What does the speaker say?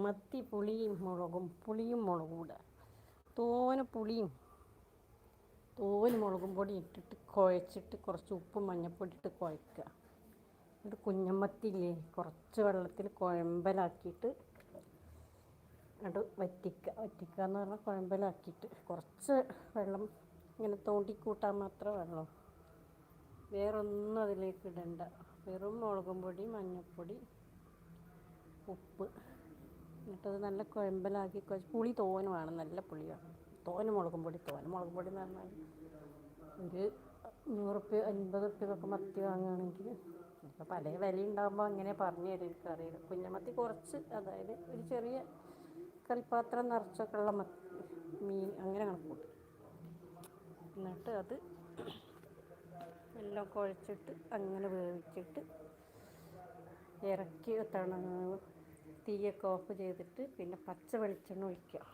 മത്തി പുളിയും മുളകും ഇടുക. തോനെ മുളകും പൊടി ഇട്ടിട്ട് കുഴച്ചിട്ട് കുറച്ച് ഉപ്പും മഞ്ഞൾപ്പൊടി ഇട്ട് കുഴക്കുക. എന്നിട്ട് കുഞ്ഞമ്മത്തിയില്ലേ കുറച്ച് വെള്ളത്തിൽ കുഴമ്പലാക്കിയിട്ട് അത് വറ്റിക്കുക എന്ന് പറഞ്ഞാൽ കുഴമ്പലാക്കിയിട്ട് കുറച്ച് വെള്ളം ഇങ്ങനെ തോണ്ടിക്കൂട്ടാൻ മാത്രം വെള്ളം, വേറൊന്നും അതിലേക്ക് ഇടണ്ട. വെറും മുളകും പൊടി, മഞ്ഞൾപ്പൊടി, ഉപ്പ്, എന്നിട്ടത് നല്ല കുഴമ്പലാക്കി പുളി തോനെ വേണം, നല്ല പുളി വേണം. മുളകും പൊടി എന്ന് പറഞ്ഞാൽ ഒരു 100 50 മത്തി വാങ്ങുകയാണെങ്കിൽ ഇപ്പോൾ പല വില ഉണ്ടാകുമ്പോൾ അങ്ങനെ പറഞ്ഞു തരും, എനിക്കറിയില്ല. കുഞ്ഞമത്തി കുറച്ച്, അതായത് ഒരു ചെറിയ കറിപ്പാത്രം നിറച്ചൊക്കെ ഉള്ള മീൻ അങ്ങനെ കണക്കൂട്ടി. എന്നിട്ട് അത് എല്ലാം കുഴച്ചിട്ട് അങ്ങനെ വേവിച്ചിട്ട് ഇറക്കി തീയൊക്കെ ഓഫ് ചെയ്തിട്ട് പിന്നെ പച്ച വെളിച്ചെണ്ണ ഒഴിക്കുക.